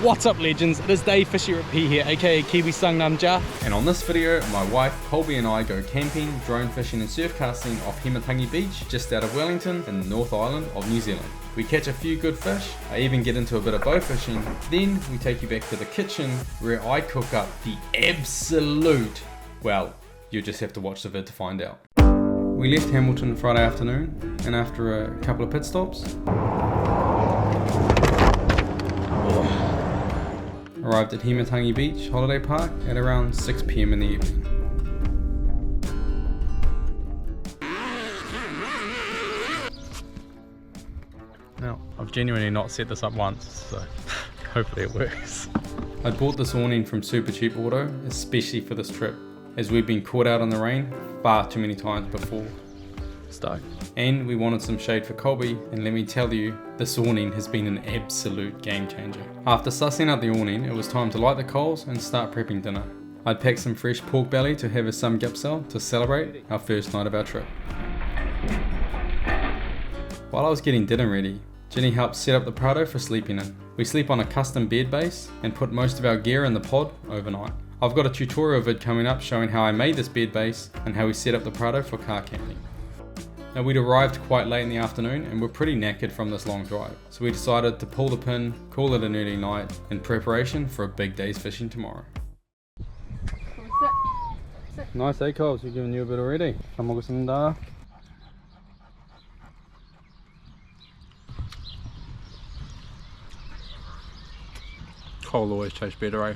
What's up legends, it is Dave Fisher at P here, aka Kiwi Sung Nam Ja. And on this video, my wife Colby and I go camping, drone fishing and surfcasting off Himatangi Beach, just out of Wellington in the North Island of New Zealand. We catch a few good fish, I even get into a bit of bow fishing, then we take you back to the kitchen where I cook up the absolute, well, you just have to watch the vid to find out. We left Hamilton Friday afternoon, and after a couple of pit stops, arrived at Himatangi Beach Holiday Park at around 6 PM in the evening. Now, I've genuinely not set this up once, so hopefully it works. I bought this awning from Super Cheap Auto, especially for this trip, as we've been caught out in the rain far too many times before. Stoked. And we wanted some shade for Colby, and let me tell you, this awning has been an absolute game changer. After sussing out the awning, it was time to light the coals and start prepping dinner. I'd packed some fresh pork belly to have as some gipsel to celebrate our first night of our trip. While I was getting dinner ready, Jinny helped set up the Prado for sleeping in. We sleep on a custom bed base and put most of our gear in the pod overnight. I've got a tutorial vid coming up showing how I made this bed base and how we set up the Prado for car camping. Now we'd arrived quite late in the afternoon and were pretty knackered from this long drive, so we decided to pull the pin, call it an early night, in preparation for a big day's fishing tomorrow. Nice, eh Coles? You're giving you a bit already. Coal always tastes better, eh?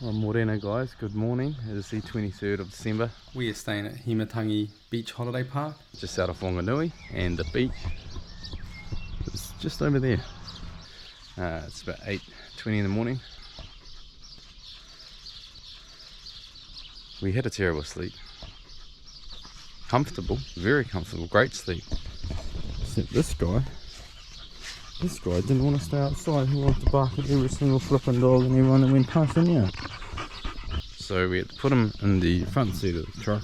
Well, morena guys, good morning. It is the 23rd of December. We are staying at Himatangi Beach Holiday Park, just out of Whanganui, and the beach is just over there. It's about 8:20 in the morning. We had a terrible sleep. Comfortable, very comfortable, great sleep. Except this guy didn't want to stay outside. He wanted to bark at every single flipping dog and everyone that went past him, yeah. So we had to put him in the front seat of the truck.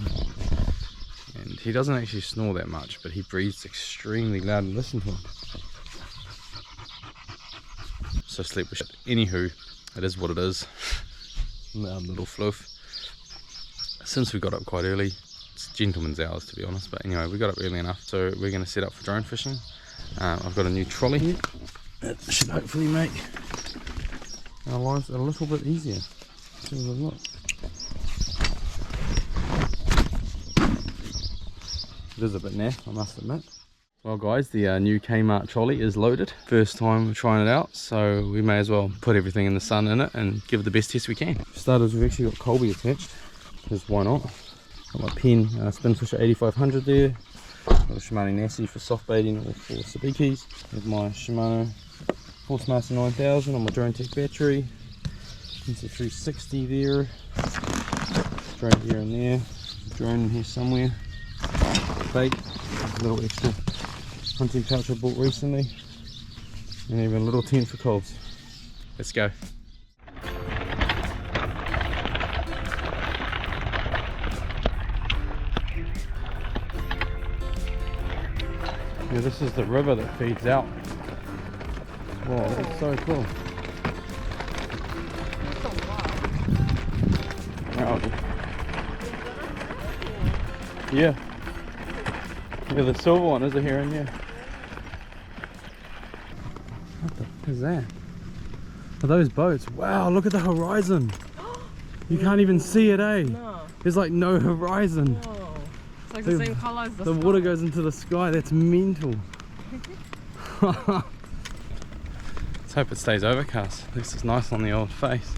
And he doesn't actually snore that much, but he breathes extremely loud, and listen to him. So sleep was shit. Anywho, it is what it is. Loud little floof. Since we got up quite early, it's gentleman's hours to be honest, but anyway, we got up early enough, so we're going to set up for drone fishing. I've got a new trolley here. It should hopefully make our lives a little bit easier. Let's have a look. It is a bit naff, I must admit. Well guys, the new Kmart trolley is loaded. First time we're trying it out, so we may as well put everything in the sun in it and give it the best test we can. For starters, we've actually got Colby attached, because why not? Got my pen, Spinfisher 8500 there. Got a Shimano Nasty for soft baiting or for sabikis. With my Shimano Forcemaster 9000 on my Drone Tech battery. There's a 360 there. Drone here and there. Drone in here somewhere. Bait. A little extra hunting pouch I bought recently. And even a little tent for Colbs. Let's go. Yeah, this is the river that feeds out. Wow, that's so cool. Wow. Yeah. Yeah, the silver one is a heron, yeah. What the heck is that? Are those boats? Wow, look at the horizon. You can't even see it, eh? No. There's like no horizon. Whoa. It's like the same colour as the sky. Water goes into the sky, that's mental. Let's hope it stays overcast. At least it's nice on the old face.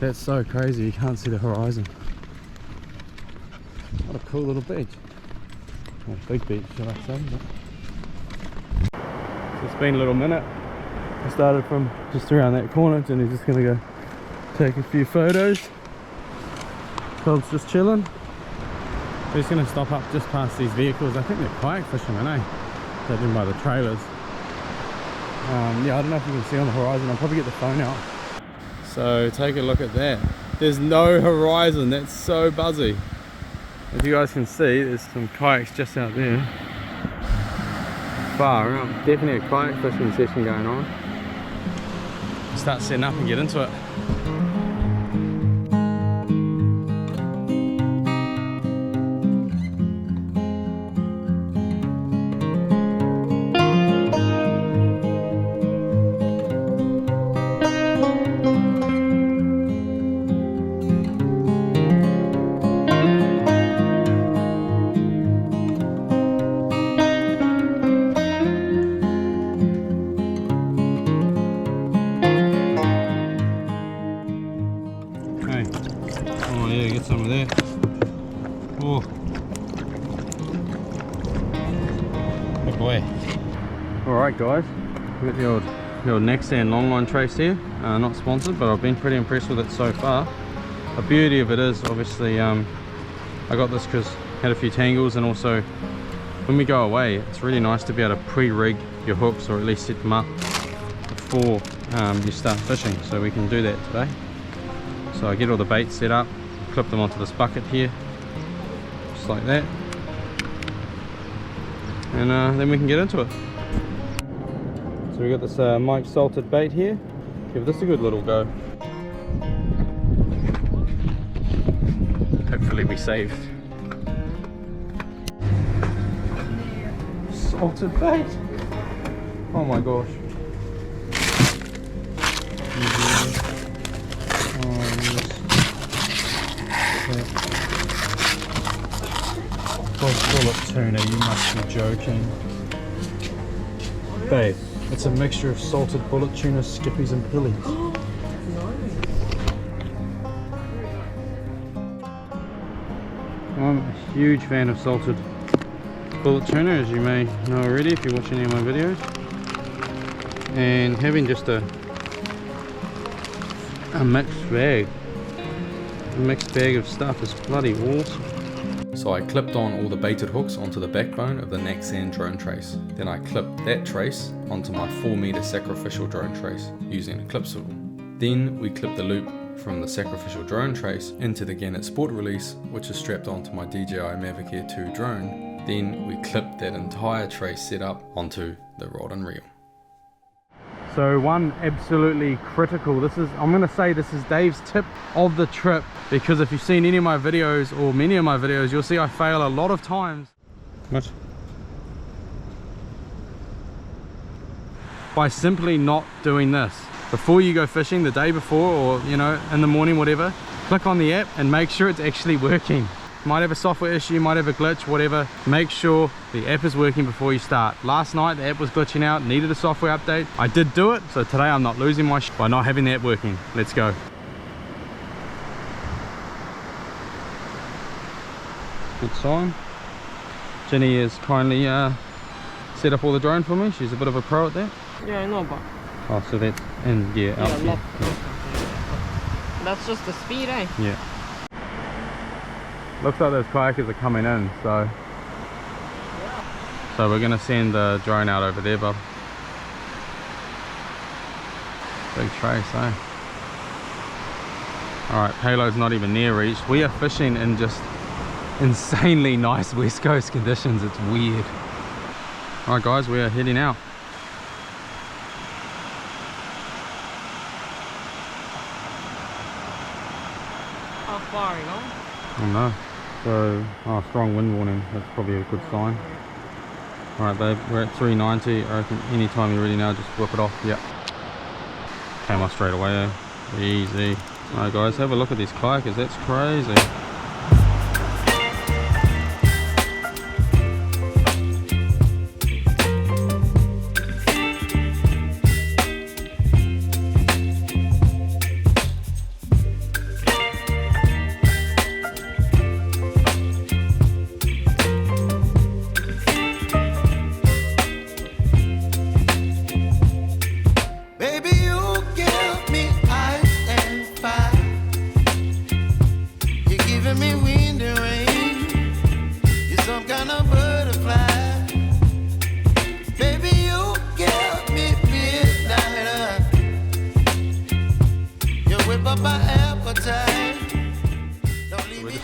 That's so crazy, you can't see the horizon. What a cool little beach. Well, big beach, shall I say. So it's been a little minute. I started from just around that corner, Jenny's just going to go take a few photos. Colb's just chilling. We're just going to stop up just past these vehicles. I think they're kayak fishermen, eh? Judging by the trailers. Yeah, I don't know if you can see on the horizon. I'll probably get the phone out. So take a look at that. There's no horizon. That's so buzzy. As you guys can see, there's some kayaks just out there. Far out. Definitely a kayak fishing session going on. Start setting up and get into it. Some of that. Oh, good boy. Alright guys, we've got the old neck sand longline trace here. Not sponsored, but I've been pretty impressed with it so far. The beauty of it is obviously I got this because I had a few tangles, and also when we go away it's really nice to be able to pre-rig your hooks, or at least set them up before you start fishing. So we can do that today. So I get all the baits set up, clip them onto this bucket here, just like that, and then we can get into it. So we got this Mike salted bait here. Give this a good little go. Hopefully we saved. Salted bait! Oh my gosh. Bullet tuna, you must be joking. Babe, it's a mixture of salted bullet tuna, skippies and pillies. I'm a huge fan of salted bullet tuna, as you may know already if you watch any of my videos. And having just a mixed bag of stuff is bloody awesome. So I clipped on all the baited hooks onto the backbone of the neck sand drone trace. Then I clipped that trace onto my 4-meter sacrificial drone trace using a clip swivel. Then we clipped the loop from the sacrificial drone trace into the Gannet sport release, which is strapped onto my DJI Mavic Air 2 drone. Then we clipped that entire trace setup onto the rod and reel. So one absolutely critical, I'm going to say this is Dave's tip of the trip, because if you've seen any of my videos or many of my videos, you'll see I fail a lot of times. What? By simply not doing this. Before you go fishing, the day before, or you know, in the morning, whatever, click on the app and make sure it's actually working. Might have a software issue, might have a glitch, whatever. Make sure the app is working before you start. Last night the app was glitching out, needed a software update. I did do it, so today I'm not losing my shit by not having the app working. Let's go. Good sign. Jinny has kindly set up all the drone for me. She's a bit of a pro at that. Yeah, I know, but... Oh, so that's in gear, out gear. That's just the speed, eh? Yeah. Looks like those kayakers are coming in, so we're gonna send the drone out over there, bub. Big trace, eh? Alright, payload's not even near reach. We are fishing in just insanely nice west coast conditions. It's weird. Alright guys, we are heading out. How far, you know? I don't know. So, strong wind warning, that's probably a good sign. Alright babe, we're at 390, I reckon anytime you're ready now, just whip it off. Yep. Came off straight away, eh? Easy. Alright guys, have a look at these kayakers, that's crazy.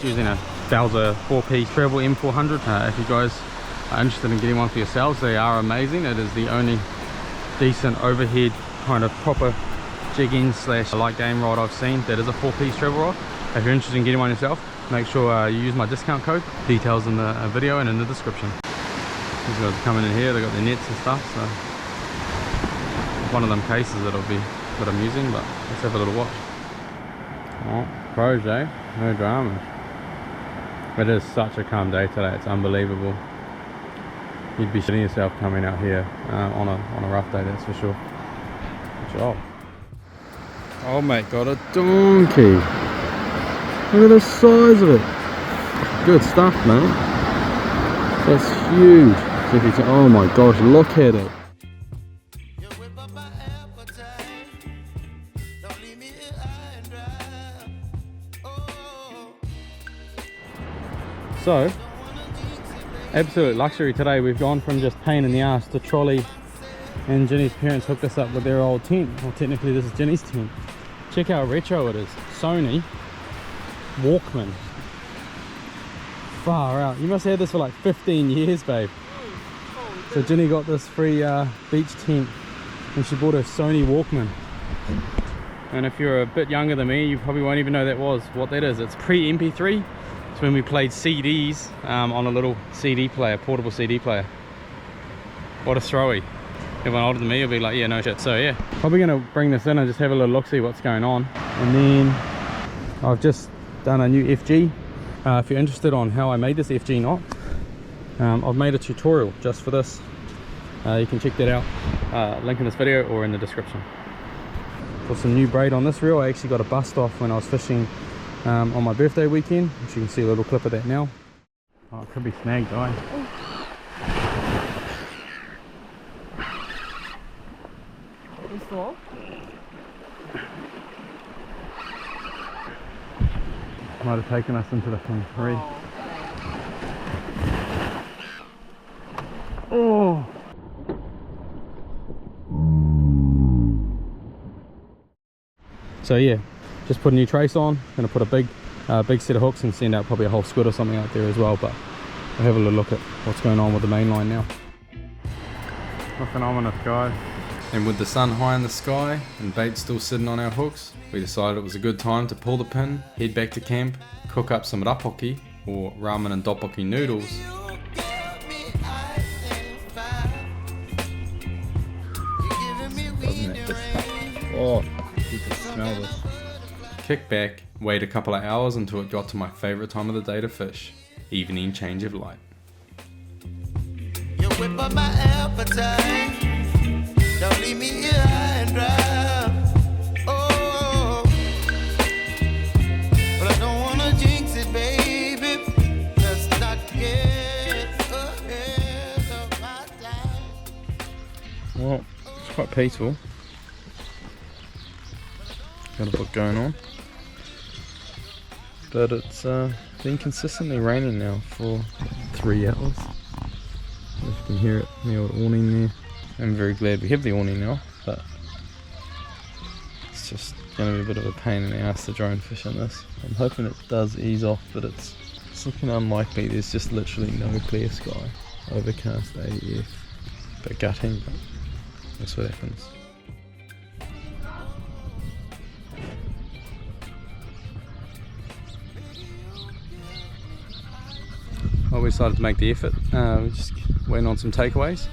Using a Balzer 4-piece travel M400. If you guys are interested in getting one for yourselves, they are amazing. It is the only decent overhead kind of proper jigging slash light game rod I've seen that is a 4-piece travel rod. If you're interested in getting one yourself, make sure you use my discount code. Details in the video and in the description. These guys are coming in here, they've got their nets and stuff, so one of them cases it'll be that I'm using, but let's have a little watch. Oh, pros, eh? No dramas. It is such a calm day today, it's unbelievable. You'd be shitting yourself coming out here on a rough day, that's for sure. Good job. Oh mate, got a donkey. Look at the size of it. Good stuff, man. That's huge. Oh my gosh, look at it. So, absolute luxury today. We've gone from just pain in the ass to trolley, and Jinny's parents hooked us up with their old tent. Well, technically this is Jinny's tent. Check how retro it is. Sony Walkman. Far out. You must have had this for like 15 years, babe. So Jinny got this free beach tent and she bought a Sony Walkman. And if you're a bit younger than me, you probably won't even know what that is. It's pre-MP3. It's when we played CDs on a little CD player, portable CD player. What a throwy. Everyone older than me will be like, yeah, no shit. So yeah, probably gonna bring this in and just have a little look, see what's going on. And then I've just done a new FG. If you're interested on how I made this FG knot, I've made a tutorial just for this. You can check that out, link in this video or in the description. Put some new braid on this reel. I actually got a bust off when I was fishing on my birthday weekend, which you can see a little clip of that now. Oh, it could be snagged, guy. Might have taken us into the front three. Oh! So yeah, just put a new trace on. Gonna put a big set of hooks and send out probably a whole squid or something out there as well. But we'll have a little look at what's going on with the main line now. Nothing ominous, guys. And with the sun high in the sky and bait still sitting on our hooks, we decided it was a good time to pull the pin, head back to camp, cook up some rapoki or ramen and tteokbokki noodles. Doesn't that just... Oh, you can smell this. Kick back, wait a couple of hours until it got to my favourite time of the day to fish, evening change of light. You whip up my appetite. Don't leave me here high and dry. Oh, but I don't wanna jinx it, baby. Let's not get ahead of my time. Well, it's quite peaceful. Got a book going on, but it's been consistently raining now for 3 hours. If you can hear it, the old awning there. I'm very glad we have the awning now, but it's just going to be a bit of a pain in the ass to drone fish in this. I'm hoping it does ease off, but it's looking unlikely. There's just literally no clear sky. Overcast AF. Bit gutting, but that's what happens. Well, we decided to make the effort. We just went on some takeaways,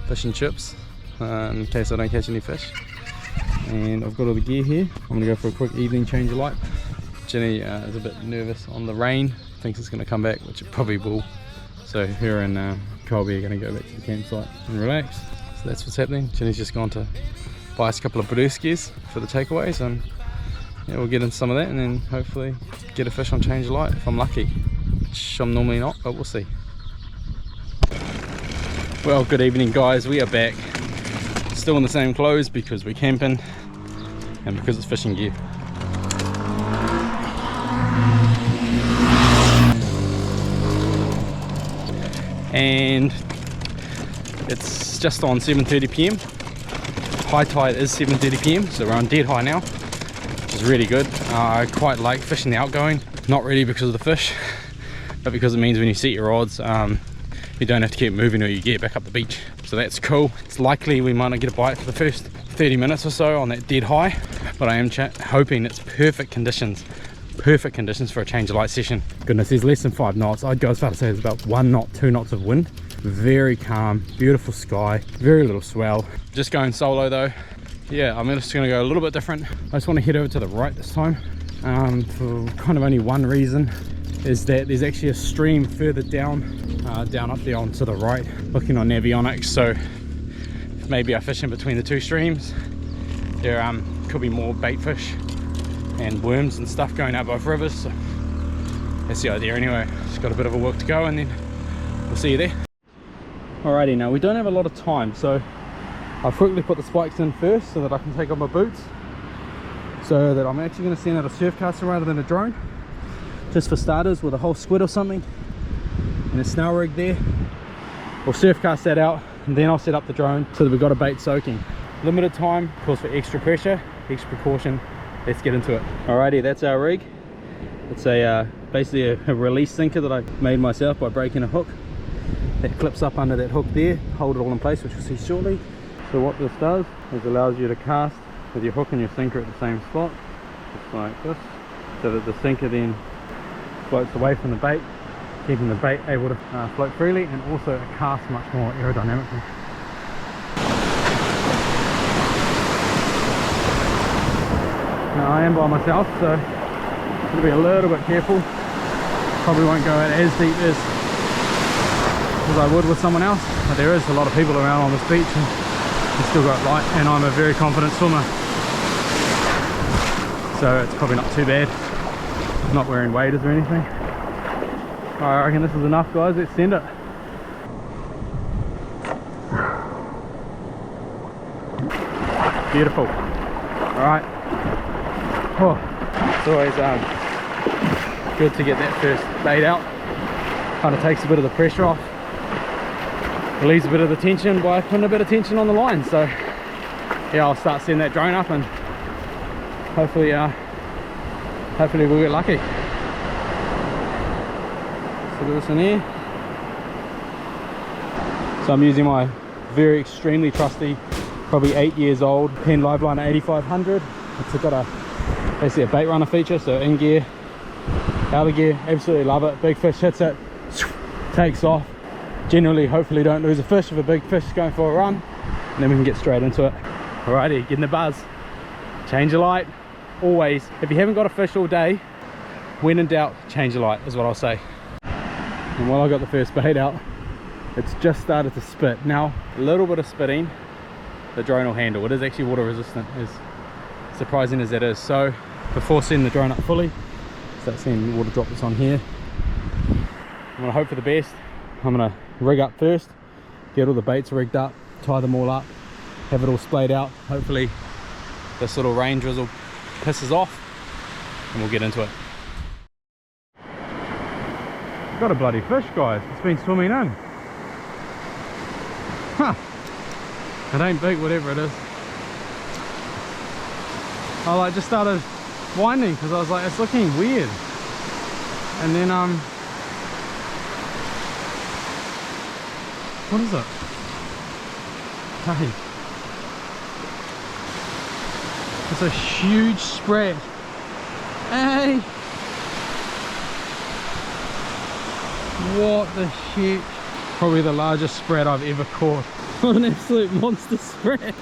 fish and chips, in case I don't catch any fish. And I've got all the gear here. I'm going to go for a quick evening change of light. Jinny is a bit nervous on the rain, thinks it's going to come back, which it probably will. So her and Colby are going to go back to the campsite and relax. So that's what's happening. Jinny's just gone to buy us a couple of brewskis for the takeaways, and yeah, we'll get into some of that and then hopefully get a fish on change of light if I'm lucky. Which I'm normally not, but we'll see. Well, good evening guys, we are back. Still in the same clothes because we're camping and because it's fishing gear. And it's just on 7:30 p.m. High tide is 7:30 p.m, so we're on dead high now, which is really good. I quite like fishing the outgoing, not really because of the fish, but because it means when you set your rods, you don't have to keep moving or you get back up the beach. So that's cool. It's likely we might not get a bite for the first 30 minutes or so on that dead high, but I am hoping it's perfect conditions for a change of light session. Goodness, there's less than 5 knots. I'd go as far to say there's about 1 knot, 2 knots of wind. Very calm, beautiful sky, very little swell. Just going solo though. Yeah, I'm just gonna go a little bit different. I just want to head over to the right this time, for kind of only one reason, is that there's actually a stream further down up there onto the right, looking on Navionics. So maybe I fish in between the 2 streams. There could be more bait fish and worms and stuff going out both rivers. So that's the idea anyway. Just got a bit of a work to go and then we'll see you there. Alrighty, now we don't have a lot of time, so I've quickly put the spikes in first so that I can take off my boots, so that I'm actually going to send out a surfcaster rather than a drone, just for starters, with a whole squid or something and a snail rig there. We'll surfcast that out and then I'll set up the drone so that we've got a bait soaking. Limited time calls for extra pressure, extra precaution. Let's get into it. Alrighty, that's our rig. It's basically a release sinker that I made myself by breaking a hook that clips up under that hook there, hold it all in place, which we'll see shortly. So what this does is allows you to cast with your hook and your sinker at the same spot, just like this, so that the sinker then floats away from the bait, keeping the bait able to float freely, and also it casts much more aerodynamically. Now I am by myself, so I'm going to be a little bit careful. Probably won't go out as deep as I would with someone else, but there is a lot of people around on this beach and we've still got light, and I'm a very confident swimmer, so it's probably not too bad. I'm not wearing waders or anything. I reckon this is enough, guys. Let's send it. Beautiful. Alright. Oh, it's always good to get that first bait out. Kind of takes a bit of the pressure off, relieves a bit of the tension by putting a bit of tension on the line. So yeah, I'll start setting that drone up and hopefully we'll get lucky. So do this in here. So I'm using my very extremely trusty, probably 8 years old Penn Liveliner 8500. It's got basically a bait runner feature, so in gear, out of gear, absolutely love it. Big fish hits it, takes off. Generally, hopefully don't lose a fish if a big fish is going for a run, and then we can get straight into it. Alrighty, getting the buzz. Change your light, always. If you haven't got a fish all day, when in doubt, change your light is what I'll say. And while I got the first bait out, it's just started to spit. Now, a little bit of spitting, the drone will handle. It is actually water resistant, as surprising as that is. So before setting the drone up fully, start seeing water droplets on here. I'm gonna hope for the best. I'm gonna rig up first, get all the baits rigged up, tie them all up, have it all splayed out. Hopefully this little rain drizzle pisses off and we'll get into it. Got a bloody fish, guys. It's been swimming in. Huh. It ain't big, whatever it is. I just started winding because I was like, it's looking weird. And then what is it? Hey, it's a huge spread. Hey, what the heck? Probably the largest spread I've ever caught. What an absolute monster spread.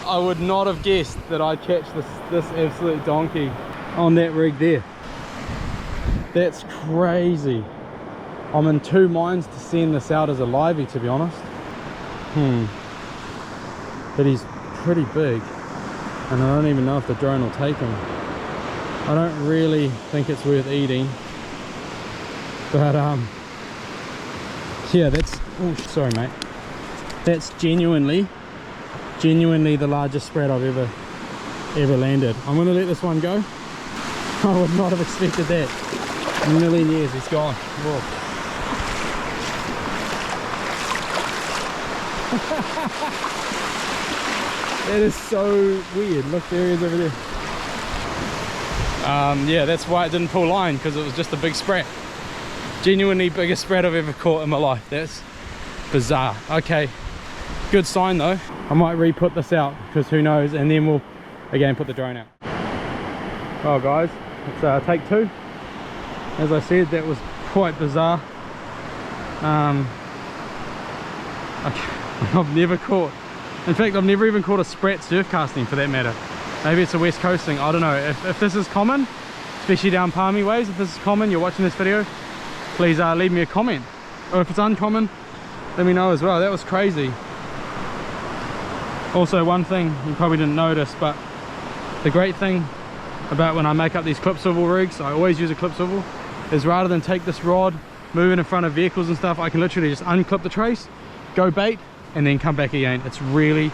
I would not have guessed that I'd catch this absolute donkey on that rig there. That's crazy. I'm in 2 minds to send this out as a livey, to be honest. But he's pretty big, and I don't even know if the drone will take him. I don't really think it's worth eating, but yeah, that's, oh sorry mate, that's genuinely the largest spread I've ever landed. I'm gonna let this one go. I would not have expected that. In a million years. He's gone. Whoa. That is so weird. Look, there he is over there. Yeah, that's why it didn't pull line, because it was just a big spread. Genuinely biggest spread I've ever caught in my life. That's bizarre. Okay, good sign though. I might re-put this out because who knows, and then we'll again put the drone out. Well guys, it's take 2. As I said, that was quite bizarre. I've never caught, in fact I've never even caught a sprat surf casting for that matter. Maybe it's a west coast thing, I don't know. If this is common, especially down Palmy ways, if this is common, you're watching this video, please leave me a comment. Or if it's uncommon, let me know as well. That was crazy. Also, one thing you probably didn't notice, but the great thing about when I make up these clip swivel rigs, I always use a clip swivel, is rather than take this rod, move it in front of vehicles and stuff, I can literally just unclip the trace, go bait, and then come back again. It's really,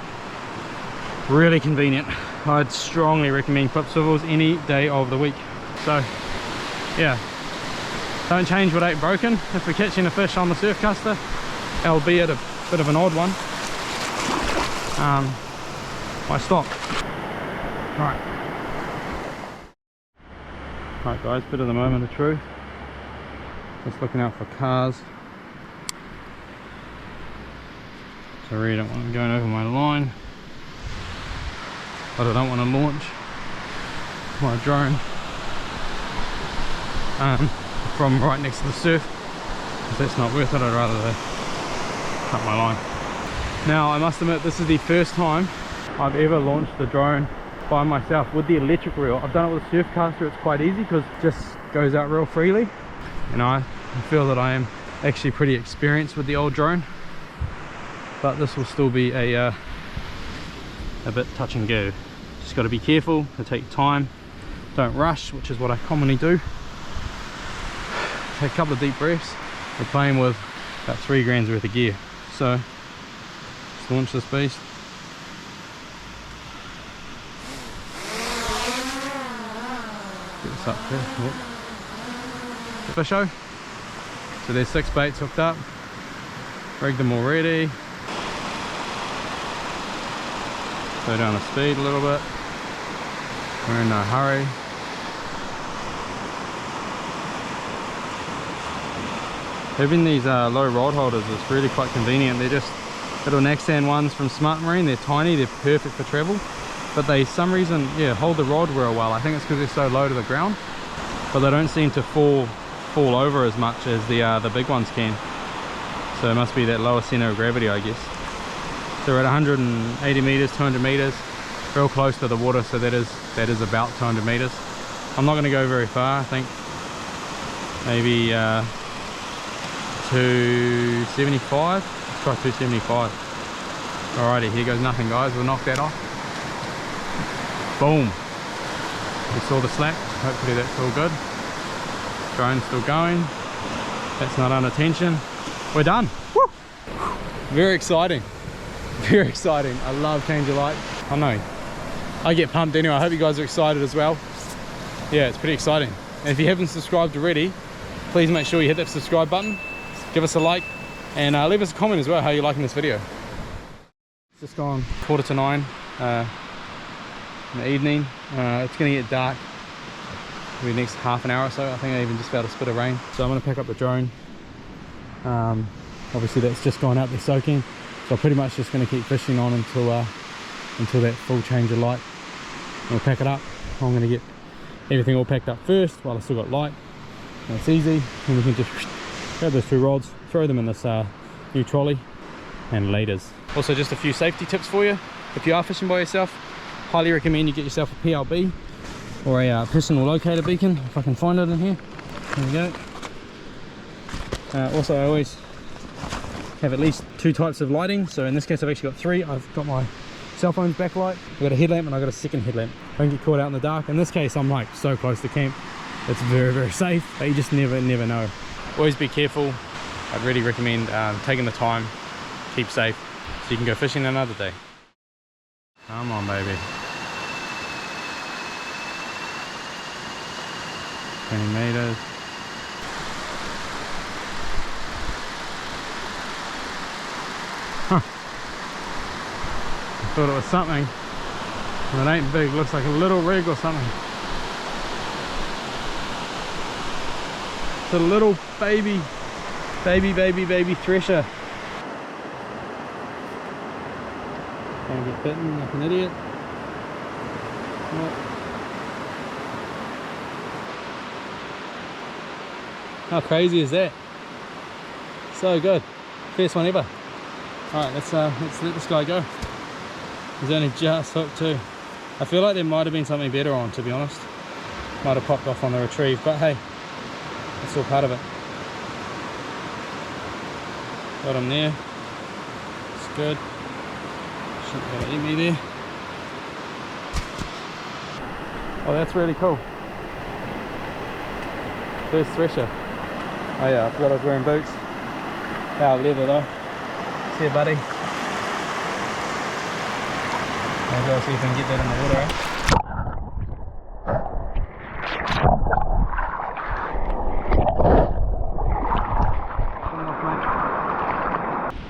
really convenient. I'd strongly recommend clip swivels any day of the week. So, yeah, don't change what ain't broken. If we're catching a fish on the Surfcaster, albeit a bit of an odd one, I stop. Right guys, bit of the moment of truth. Just looking out for cars. So I really don't want them going over my line. But I don't want to launch my drone from right next to the surf, because that's not worth it. I'd rather they cut my line. Now I must admit, this is the first time I've ever launched the drone by myself with the electric reel. I've done it with a Surfcaster. It's quite easy because it just goes out real freely. And I feel that I am actually pretty experienced with the old drone, but this will still be a bit touch and go. Just got to be careful, to take time, don't rush, which is what I commonly do. Take a couple of deep breaths. We're playing with about 3 grand's worth of gear, so let's launch this beast. Get this up there. Fish show. So there's 6 baits hooked up, rigged them already. Slow down the speed a little bit. We're in no hurry. Having these low rod holders is really quite convenient. They're just little Naxan ones from Smart Marine. They're tiny, they're perfect for travel, but they, some reason, yeah, hold the rod real well. I think it's because they're so low to the ground, but they don't seem to fall over as much as the big ones can. So it must be that lower center of gravity, I guess. So we're at 180 meters, 200 meters, real close to the water, so that is about 200 meters. I'm not going to go very far. I think maybe 275. Let's try 275. Alrighty, here goes nothing, guys. We'll knock that off. Boom. We saw the slack. Hopefully that's all good. Drone's still going. That's not under tension. We're done. Woo! Very exciting. Very exciting. I love change of light. I know. I get pumped anyway. I hope you guys are excited as well. Yeah, it's pretty exciting. And if you haven't subscribed already, please make sure you hit that subscribe button. Give us a like and leave us a comment as well how you're liking this video. It's just gone 8:45 in the evening. It's going to get dark maybe the next half an hour or so. I think I even just felt a spit of rain. So I'm going to pick up the drone. Obviously that's just gone out there soaking. So I'm pretty much just going to keep fishing on until that full change of light. We'll pack it up. I'm going to get everything all packed up first while I still got light. And it's easy. And we can just grab those 2 rods, throw them in this new trolley, and laters. Also, just a few safety tips for you. If you are fishing by yourself, highly recommend you get yourself a PLB or a personal locator beacon, if I can find it in here. There we go. Also, I always have at least 2 types of lighting. So in this case I've actually got 3. I've got my cell phone's backlight, I've got a headlamp, and I've got a second headlamp. I don't get caught out in the dark. In this case I'm like so close to camp, it's very, very safe, but you just never know. Always be careful. I'd really recommend taking the time, keep safe, so you can go fishing another day. Come on, baby. 20 meters. Huh. I thought it was something. It ain't big, looks like a little rig or something. It's a little baby thresher. Don't get bitten like an idiot. How crazy is that? So good. First one ever. Alright, let's let this guy go. He's only just hooked too. I feel like there might have been something better on, to be honest. Might have popped off on the retrieve, but hey, that's all part of it. Got him there. It's good. Shouldn't gonna eat me there. Oh, that's really cool. First thresher. Oh yeah, I forgot I was wearing boots. Power leather though. See you, buddy. Maybe I'll see if we can get that in the water, eh?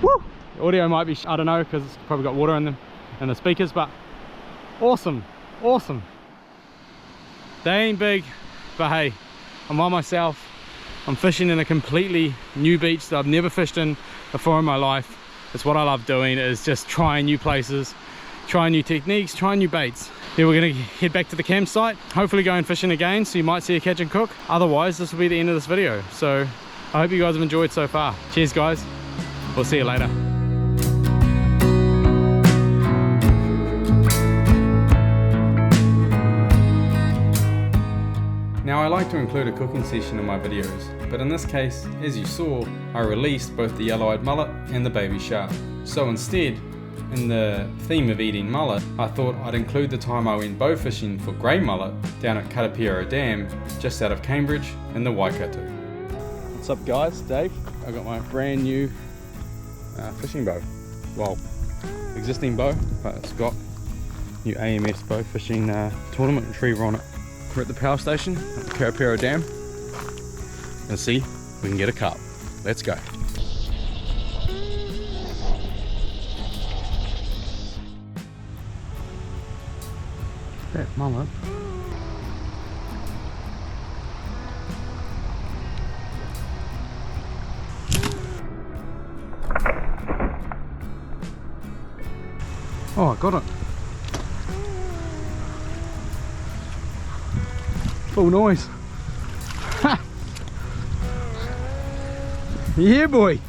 Woo! The audio might be, I don't know, because it's probably got water in them and the speakers, but awesome, awesome. They ain't big, but hey, I'm by myself. I'm fishing in a completely new beach that I've never fished in before in my life. It's what I love doing, is just trying new places, trying new techniques, trying new baits. Yeah, we're gonna head back to the campsite, hopefully go and fishing again, so you might see a catch and cook. Otherwise, this will be the end of this video. So I hope you guys have enjoyed so far. Cheers guys, we'll see you later. Now I like to include a cooking session in my videos, but in this case, as you saw, I released both the yellow-eyed mullet and the baby shark. So instead, in the theme of eating mullet, I thought I'd include the time I went bow fishing for grey mullet down at Karapiro Dam, just out of Cambridge in the Waikato. What's up guys, Dave. I got my brand new fishing bow. Well, existing bow, but it's got new AMS bow fishing tournament retriever on it. We're at the power station at the Karapiro Dam. Let's see if we can get a carp. Let's go. That mullet. Oh, I got it. Full noise. Yeah boy.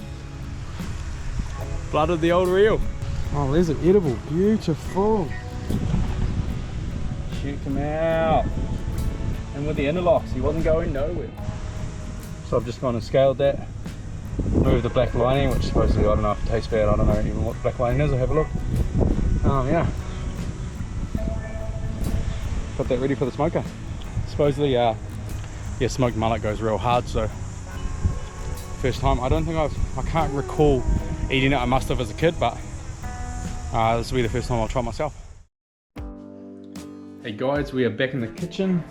Blooded the old reel. Oh, there's an edible. Beautiful. Check him out. And with the interlocks, he wasn't going nowhere. So I've just gone and scaled that. Moved the black lining, which supposedly, I don't know if it tastes bad. I don't know even what the black lining is. I'll have a look. Yeah. Got that ready for the smoker. Supposedly, yeah, smoked mullet goes real hard, so first time. I don't think I can't recall eating it. I must have as a kid, but this will be the first time I'll try it myself. Hey guys, we are back in the kitchen.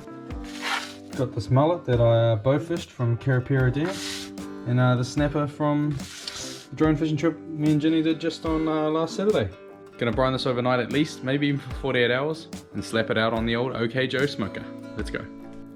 Got this mullet that I bow fished from Karapiro Dam, and the snapper from the drone fishing trip me and Jinny did just on last Saturday. Gonna brine this overnight at least, maybe even for 48 hours, and slap it out on the old OK Joe smoker. Let's go.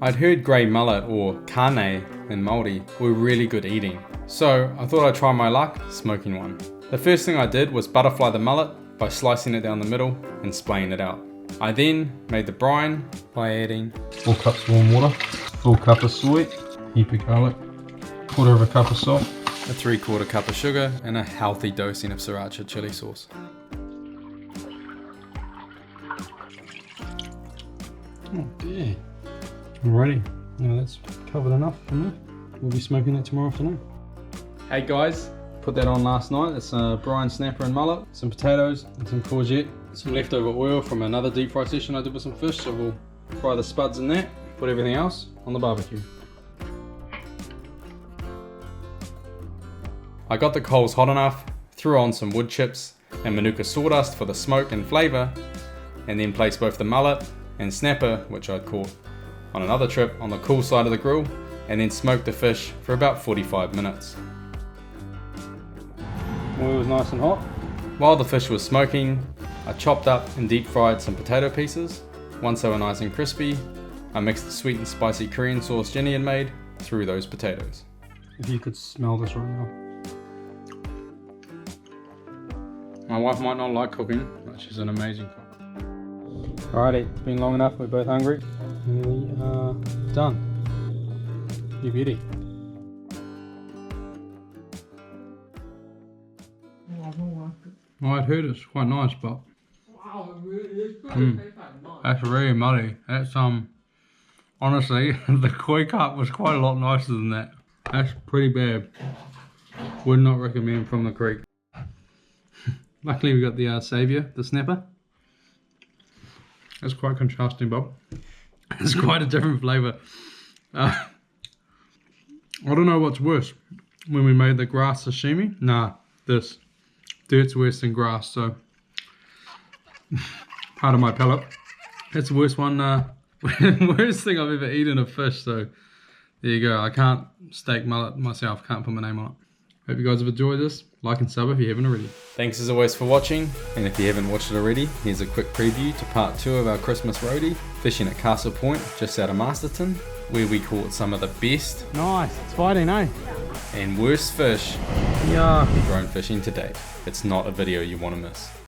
I'd heard grey mullet, or carne in Māori, were really good eating, so I thought I'd try my luck smoking one. The first thing I did was butterfly the mullet by slicing it down the middle and splaying it out. I then made the brine by adding 4 cups warm water, full cup of soy, heap of garlic, 1/4 cup of salt, a 3/4 cup of sugar, and a healthy dosing of sriracha chili sauce. Oh dear. Alrighty, now that's covered enough for me. We'll be smoking that tomorrow afternoon. Hey guys, put that on last night. It's a brine snapper and mullet, some potatoes and some courgette, some leftover oil from another deep fry session I did with some fish, so we'll fry the spuds in that, put everything else on the barbecue. I got the coals hot enough, threw on some wood chips and manuka sawdust for the smoke and flavour, and then placed both the mullet and snapper, which I'd caught on another trip, on the cool side of the grill, and then smoked the fish for about 45 minutes. Oil was nice and hot. While the fish was smoking, I chopped up and deep fried some potato pieces. Once they were nice and crispy, I mixed the sweet and spicy Korean sauce Jinny had made through those potatoes. If you could smell this right now. My wife might not like cooking, but she's an amazing cook. Alrighty, it's been long enough, we're both hungry. And we are done. You beauty. Well, I'd heard it's quite nice, but that's really muddy. That's honestly, the koi carp was quite a lot nicer than that. That's pretty bad. Would not recommend from the creek. Luckily we got the saviour, the snapper. That's quite contrasting, Bob. It's quite a different flavour. I don't know what's worse. When we made the grass sashimi? Nah, this. Dirt's worse than grass, so part of my palate. That's the worst one, worst thing I've ever eaten of fish, so there you go. I can't steak mullet myself, can't put my name on it. Hope you guys have enjoyed this. Like and sub if you haven't already. Thanks as always for watching, and if you haven't watched it already, here's a quick preview to part 2 of our Christmas roadie, fishing at Castle Point, just out of Masterton, where we caught some of the best Nice, it's fighting, eh? and worst fish Yeah. drone fishing to date. It's not a video you want to miss.